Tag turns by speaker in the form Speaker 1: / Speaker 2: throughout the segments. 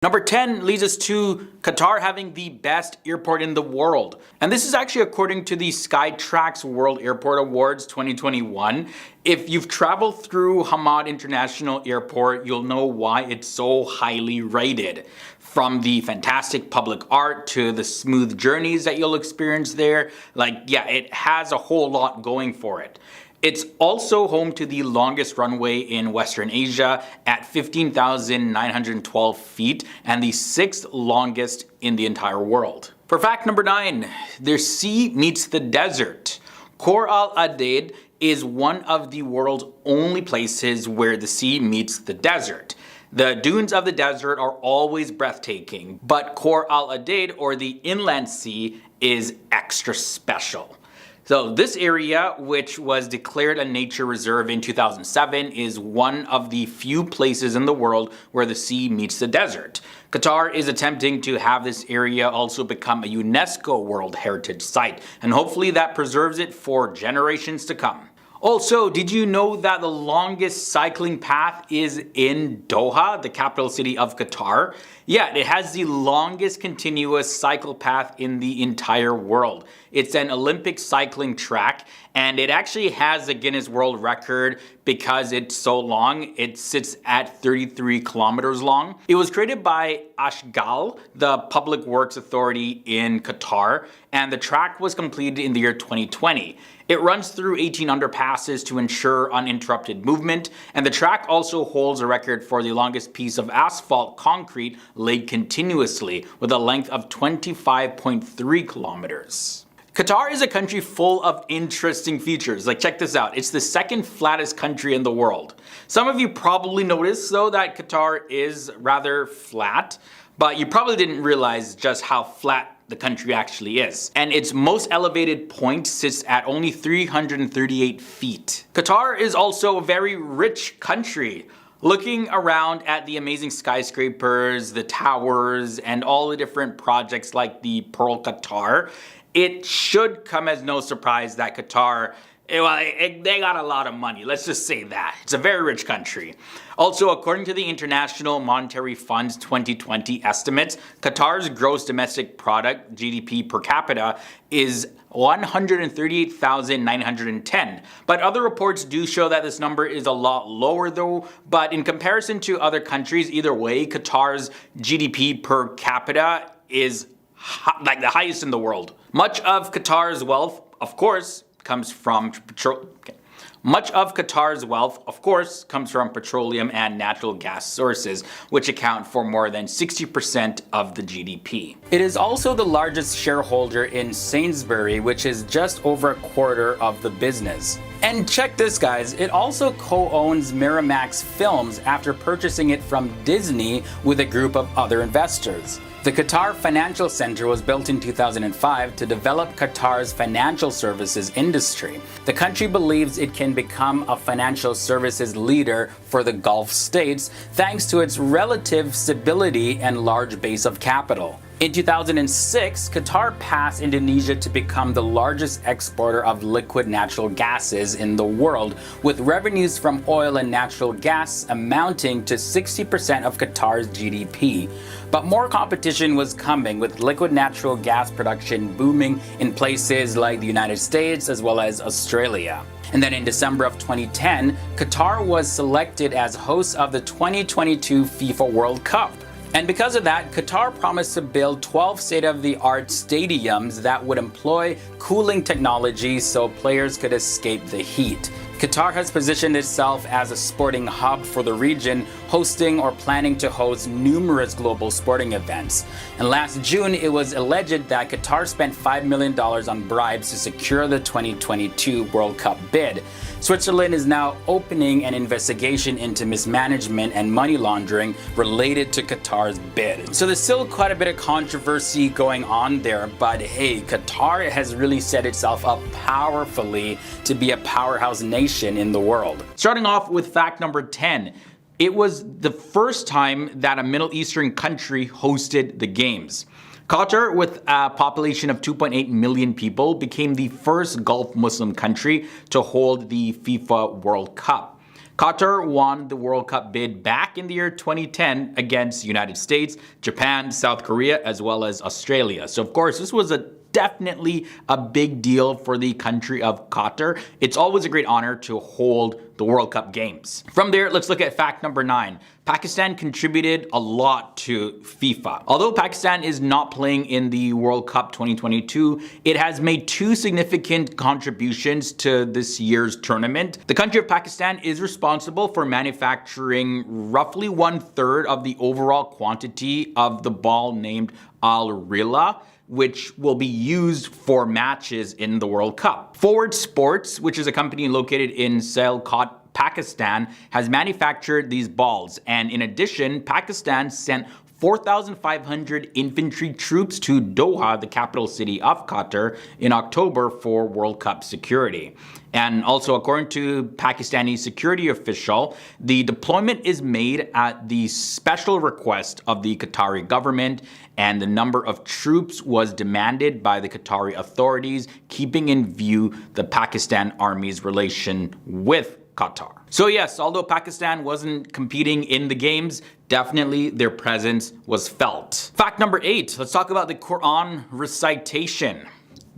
Speaker 1: Number 10 leads us to Qatar having the best airport in the world. And this is actually according to the Skytrax World Airport Awards 2021. If you've traveled through Hamad International Airport, you'll know why it's so highly rated. From the fantastic public art to the smooth journeys that you'll experience there, it has a whole lot going for it. It's also home to the longest runway in Western Asia at 15,912 feet and the 6th longest in the entire world. For fact number 9, their sea meets the desert. Khor Al Adad is one of the world's only places where the sea meets the desert. The dunes of the desert are always breathtaking, but Khor Al Adad, or the inland sea, is extra special. So this area, which was declared a nature reserve in 2007, is one of the few places in the world where the sea meets the desert. Qatar is attempting to have this area also become a UNESCO World Heritage Site, and hopefully that preserves it for generations to come. Also, did you know that the longest cycling path is in Doha, the capital city of Qatar? Yeah, it has the longest continuous cycle path in the entire world. It's an Olympic cycling track, and it actually has a Guinness World Record because it's so long. It sits at 33 kilometers long. It was created by Ashghal, the public works authority in Qatar, and the track was completed in the year 2020. It runs through 18 underpasses to ensure uninterrupted movement, and the track also holds a record for the longest piece of asphalt concrete laid continuously with a length of 25.3 kilometers. Qatar is a country full of interesting features. Check this out. It's the second flattest country in the world. Some of you probably noticed though that Qatar is rather flat, but you probably didn't realize just how flat the country actually is. And its most elevated point sits at only 338 feet. Qatar is also a very rich country. Looking around at the amazing skyscrapers, the towers, and all the different projects like the Pearl Qatar, it should come as no surprise that Qatar, they got a lot of money. Let's just say that. It's a very rich country. Also, according to the International Monetary Fund's 2020 estimates, Qatar's gross domestic product, GDP per capita, is 138,910. But other reports do show that this number is a lot lower though. But in comparison to other countries, either way, Qatar's GDP per capita is the highest in the world. Much of Qatar's wealth, of course, comes from petroleum and natural gas sources, which account for more than 60% of the GDP. It is also the largest shareholder in Sainsbury, which is just over a quarter of the business. And check this, guys, it also co-owns Miramax Films after purchasing it from Disney with a group of other investors. The Qatar Financial Center was built in 2005 to develop Qatar's financial services industry. The country believes it can become a financial services leader for the Gulf states thanks to its relative stability and large base of capital. In 2006, Qatar passed Indonesia to become the largest exporter of liquid natural gases in the world, with revenues from oil and natural gas amounting to 60% of Qatar's GDP. But more competition was coming, with liquid natural gas production booming in places like the United States as well as Australia. And then in December of 2010, Qatar was selected as host of the 2022 FIFA World Cup. And because of that, Qatar promised to build 12 state-of-the-art stadiums that would employ cooling technology so players could escape the heat. Qatar has positioned itself as a sporting hub for the region, hosting or planning to host numerous global sporting events. And last June, it was alleged that Qatar spent $5 million on bribes to secure the 2022 World Cup bid. Switzerland is now opening an investigation into mismanagement and money laundering related to Qatar's bid. So there's still quite a bit of controversy going on there, but hey, Qatar has really set itself up powerfully to be a powerhouse nation in the world. Starting off with fact number 10. It was the first time that a Middle Eastern country hosted the games. Qatar, with a population of 2.8 million people, became the first Gulf Muslim country to hold the FIFA World Cup. Qatar won the World Cup bid back in the year 2010 against the United States, Japan, South Korea, as well as Australia. So of course, this was definitely a big deal for the country of Qatar. It's always a great honor to hold the World Cup games. From there, let's look at fact number 9. Pakistan contributed a lot to FIFA. Although Pakistan is not playing in the World Cup 2022, it has made 2 significant contributions to this year's tournament. The country of Pakistan is responsible for manufacturing roughly 1/3 of the overall quantity of the ball named Al Rila, which will be used for matches in the World Cup. Forward Sports, which is a company located in Sialkot, Pakistan, has manufactured these balls, and in addition, Pakistan sent 4,500 infantry troops to Doha, the capital city of Qatar, in October for World Cup security. And also, according to Pakistani security official, the deployment is made at the special request of the Qatari government, and the number of troops was demanded by the Qatari authorities, keeping in view the Pakistan Army's relation with Qatar. So yes, although Pakistan wasn't competing in the games, definitely their presence was felt. Fact number 8, let's talk about the Quran recitation.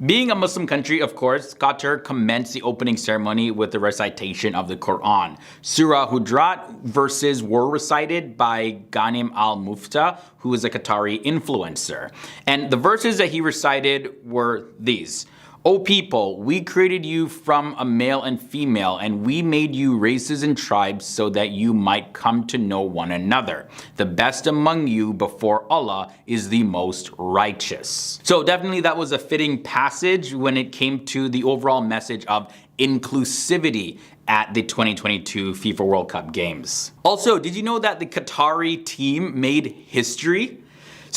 Speaker 1: Being a Muslim country, of course, Qatar commenced the opening ceremony with the recitation of the Quran. Surah Hujurat verses were recited by Ghanim Al-Mufta, who is a Qatari influencer. And the verses that he recited were these. O people, we created you from a male and female, and we made you races and tribes so that you might come to know one another. The best among you before Allah is the most righteous. So definitely that was a fitting passage when it came to the overall message of inclusivity at the 2022 FIFA World Cup Games. Also, did you know that the Qatari team made history?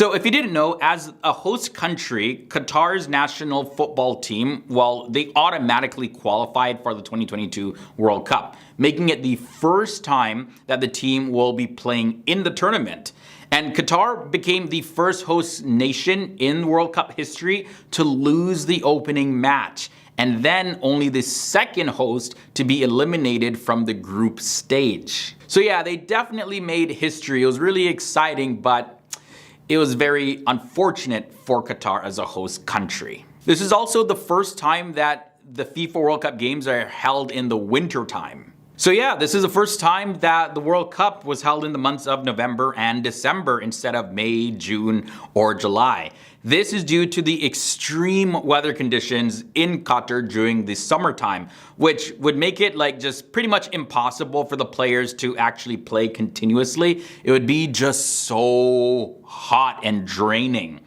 Speaker 1: So if you didn't know, as a host country, Qatar's national football team, well, they automatically qualified for the 2022 World Cup, making it the first time that the team will be playing in the tournament. And Qatar became the first host nation in World Cup history to lose the opening match, and then only the second host to be eliminated from the group stage. So yeah, they definitely made history. It was really exciting, but it was very unfortunate for Qatar as a host country. This is also the first time that the FIFA World Cup Games are held in the winter time. So yeah, this is the first time that the World Cup was held in the months of November and December instead of May, June, or July. This is due to the extreme weather conditions in Qatar during the summertime, which would make it like just pretty much impossible for the players to actually play continuously. It would be just so hot and draining.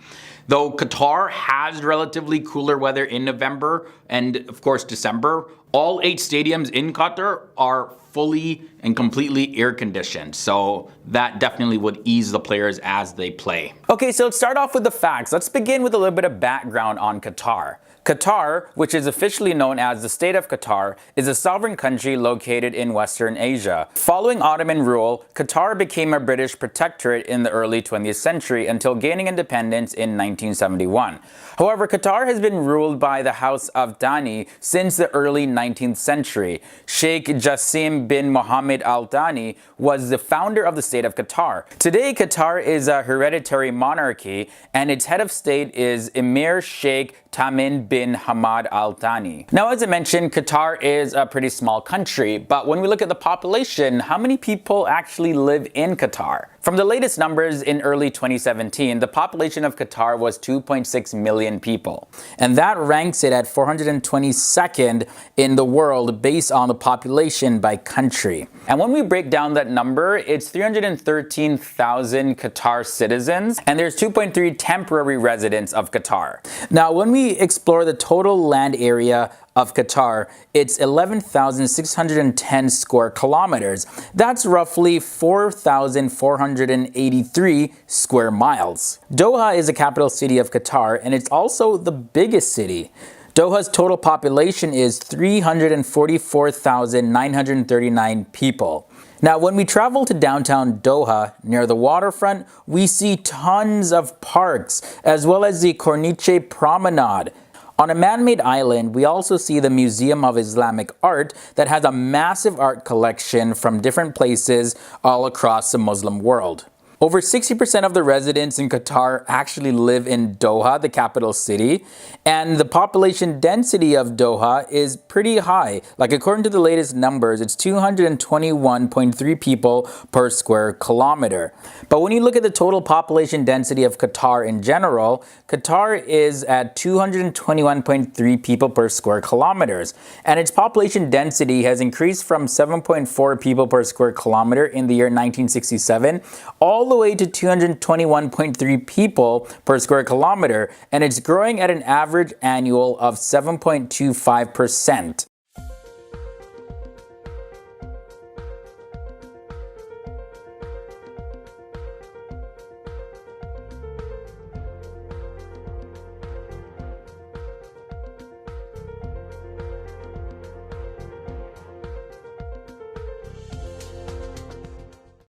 Speaker 1: Though Qatar has relatively cooler weather in November and of course December, all 8 stadiums in Qatar are fully and completely air conditioned. So that definitely would ease the players as they play. Okay, so let's start off with the facts. Let's begin with a little bit of background on Qatar. Qatar, which is officially known as the State of Qatar, is a sovereign country located in Western Asia. Following Ottoman rule, Qatar became a British protectorate in the early 20th century until gaining independence in 1971. However, Qatar has been ruled by the House of Thani since the early 19th century. Sheikh Jassim bin Mohammed Al Thani was the founder of the State of Qatar. Today, Qatar is a hereditary monarchy, and its head of state is Emir Sheikh Tamim bin Hamad Al Thani. Now, as I mentioned, Qatar is a pretty small country, but when we look at the population, how many people actually live in Qatar? From the latest numbers in early 2017, the population of Qatar was 2.6 million people. And that ranks it at 422nd in the world based on the population by country. And when we break down that number, it's 313,000 Qatar citizens, and there's 2.3 temporary residents of Qatar. Now, when we explore the total land area of Qatar, it's 11,610 square kilometers. That's roughly 4,483 square miles. Doha is the capital city of Qatar, and it's also the biggest city. Doha's total population is 344,939 people. Now, when we travel to downtown Doha, near the waterfront, we see tons of parks, as well as the Corniche Promenade. On a man-made island, we also see the Museum of Islamic Art that has a massive art collection from different places all across the Muslim world. Over 60% of the residents in Qatar actually live in Doha, the capital city, and the population density of Doha is pretty high. Like according to the latest numbers, it's 221.3 people per square kilometer. But when you look at the total population density of Qatar in general, Qatar is at 221.3 people per square kilometers, and its population density has increased from 7.4 people per square kilometer in the year 1967 all the way to 221.3 people per square kilometer, and it's growing at an average annual of 7.25%.